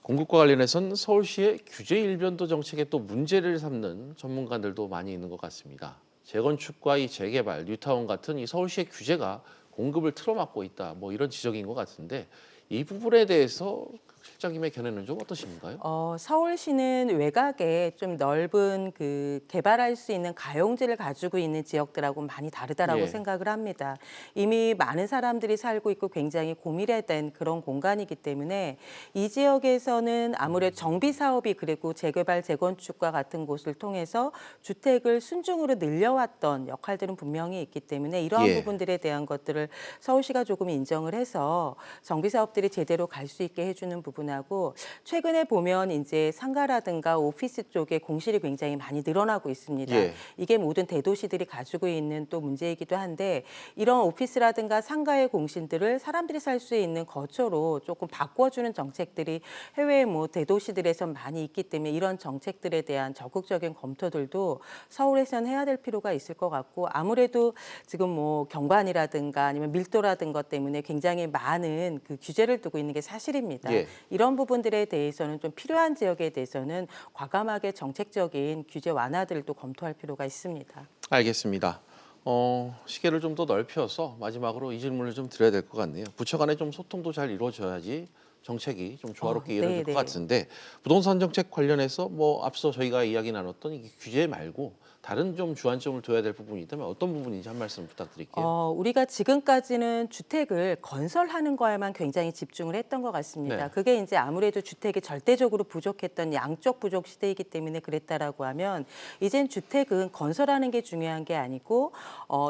공급과 관련해서는 서울시의 규제 일변도 정책에 또 문제를 삼는 전문가들도 많이 있는 것 같습니다. 재건축과 이 재개발, 뉴타운 같은 이 서울시의 규제가 공급을 틀어막고 있다. 뭐 이런 지적인 것 같은데 이 부분에 대해서 실장님의 견해는 좀 어떠신가요? 서울시는 외곽에 좀 넓은 그 개발할 수 있는 가용지를 가지고 있는 지역들하고 많이 다르다라고 예. 생각을 합니다. 이미 많은 사람들이 살고 있고 굉장히 고밀화된 그런 공간이기 때문에 이 지역에서는 아무래도 정비 사업이 그리고 재개발, 재건축과 같은 곳을 통해서 주택을 순증으로 늘려왔던 역할들은 분명히 있기 때문에 이러한 예. 부분들에 대한 것들을 서울시가 조금 인정을 해서 정비 사업들이 제대로 갈 수 있게 해주는 부분하고 최근에 보면 이제 상가라든가 오피스 쪽에 공실이 굉장히 많이 늘어나고 있습니다. 예. 이게 모든 대도시들이 가지고 있는 또 문제이기도 한데 이런 오피스라든가 상가의 공실들을 사람들이 살 수 있는 거처로 조금 바꿔주는 정책들이 해외 뭐 대도시들에서 많이 있기 때문에 이런 정책들에 대한 적극적인 검토들도 서울에서는 해야 될 필요가 있을 것 같고 아무래도 지금 뭐 경관이라든가 아니면 밀도라든 것 때문에 굉장히 많은 그 규제를 두고 있는 게 사실입니다. 예. 이런 부분들에 대해서는 좀 필요한 지역에 대해서는 과감하게 정책적인 규제 완화들을 또 검토할 필요가 있습니다. 알겠습니다. 시계를 좀 더 넓혀서 마지막으로 이 질문을 좀 드려야 될 것 같네요. 부처 간에 좀 소통도 잘 이루어져야지 정책이 좀 조화롭게 이루어질 것 같은데 부동산 정책 관련해서 뭐 앞서 저희가 이야기 나눴던 이 규제 말고 다른 좀 주안점을 둬야 될 부분이 있다면 어떤 부분인지 한 말씀 부탁드릴게요. 우리가 지금까지는 주택을 건설하는 거에만 굉장히 집중을 했던 것 같습니다. 네. 그게 이제 아무래도 주택이 절대적으로 부족했던 양적 부족 시대이기 때문에 그랬다라고 하면 이젠 주택은 건설하는 게 중요한 게 아니고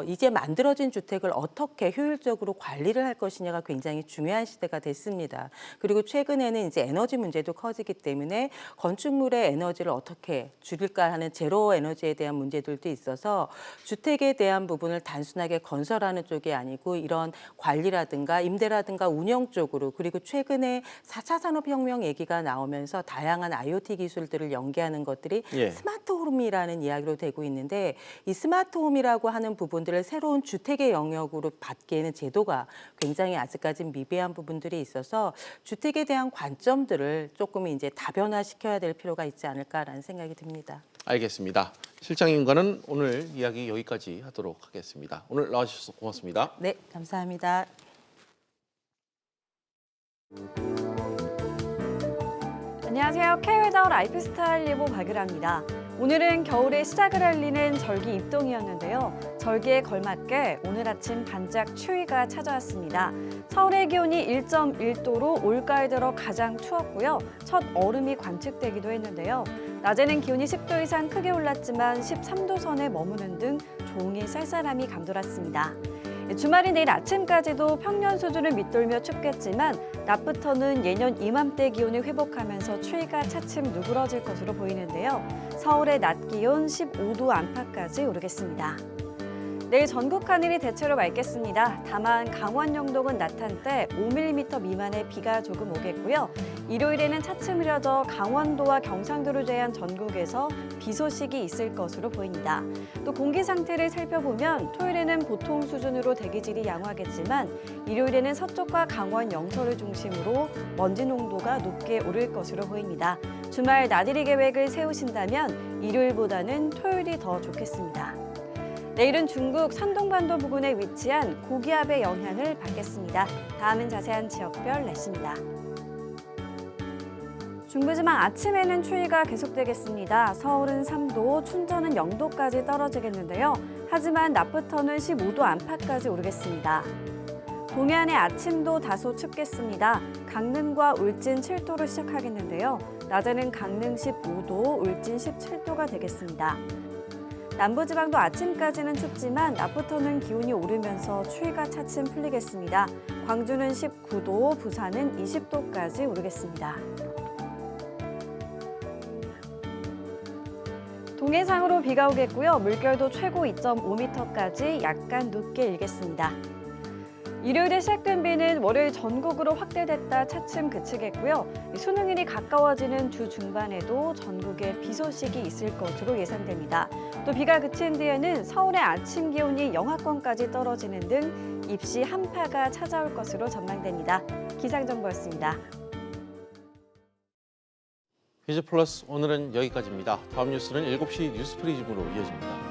이제 만들어진 주택을 어떻게 효율적으로 관리를 할 것이냐가 굉장히 중요한 시대가 됐습니다. 그리고 최근에는 이제 에너지 문제도 커지기 때문에 건축물의 에너지를 어떻게 줄일까 하는 제로 에너지에 대한 문제들도 있어서 주택에 대한 부분을 단순하게 건설하는 쪽이 아니고 이런 관리라든가 임대라든가 운영 쪽으로 그리고 최근에 4차 산업혁명 얘기가 나오면서 다양한 IoT 기술들을 연계하는 것들이 예. 스마트홈이라는 이야기로 되고 있는데 이 스마트홈이라고 하는 부분들을 새로운 주택의 영역으로 받기에는 제도가 굉장히 아직까지 미비한 부분들이 있어서 주택에 대한 관점들을 조금 이제 다변화시켜야 될 필요가 있지 않을까라는 생각이 듭니다. 알겠습니다. 실장님과는 오늘 이야기 여기까지 하도록 하겠습니다. 오늘 나와주셔서 고맙습니다. 네, 감사합니다. 안녕하세요. K웨더 라이프스타일 예보 박유라입니다. 오늘은 겨울의 시작을 알리는 절기 입동이었는데요. 절기에 걸맞게 오늘 아침 반짝 추위가 찾아왔습니다. 서울의 기온이 1.1도로 올가을 들어 가장 추웠고요. 첫 얼음이 관측되기도 했는데요. 낮에는 기온이 10도 이상 크게 올랐지만 13도 선에 머무는 등 종일 쌀쌀함이 감돌았습니다. 주말인 내일 아침까지도 평년 수준을 밑돌며 춥겠지만 낮부터는 예년 이맘때 기온을 회복하면서 추위가 차츰 누그러질 것으로 보이는데요. 서울의 낮 기온 15도 안팎까지 오르겠습니다. 내일 전국 하늘이 대체로 맑겠습니다. 다만 강원 영동은 낮 한때 5mm 미만의 비가 조금 오겠고요. 일요일에는 차츰 흐려져 강원도와 경상도를 제외한 전국에서 비 소식이 있을 것으로 보입니다. 또 공기 상태를 살펴보면 토요일에는 보통 수준으로 대기질이 양호하겠지만 일요일에는 서쪽과 강원 영서를 중심으로 먼지 농도가 높게 오를 것으로 보입니다. 주말 나들이 계획을 세우신다면 일요일보다는 토요일이 더 좋겠습니다. 내일은 중국 산동반도 부근에 위치한 고기압의 영향을 받겠습니다. 다음은 자세한 지역별 날씨입니다. 중부지방 아침에는 추위가 계속되겠습니다. 서울은 3도, 춘천은 0도까지 떨어지겠는데요. 하지만 낮부터는 15도 안팎까지 오르겠습니다. 동해안의 아침도 다소 춥겠습니다. 강릉과 울진 7도로 시작하겠는데요. 낮에는 강릉 15도, 울진 17도가 되겠습니다. 남부지방도 아침까지는 춥지만 낮부터는 기온이 오르면서 추위가 차츰 풀리겠습니다. 광주는 19도, 부산은 20도까지 오르겠습니다. 동해상으로 비가 오겠고요. 물결도 최고 2.5m까지 약간 높게 일겠습니다. 일요일에 시작된 비는 월요일 전국으로 확대됐다 차츰 그치겠고요. 수능일이 가까워지는 주 중반에도 전국에 비 소식이 있을 것으로 예상됩니다. 또 비가 그친 뒤에는 서울의 아침 기온이 영하권까지 떨어지는 등 입시 한파가 찾아올 것으로 전망됩니다. 기상정보였습니다. 퀴즈 플러스 오늘은 여기까지입니다. 다음 뉴스는 7시 뉴스 프리즘으로 이어집니다.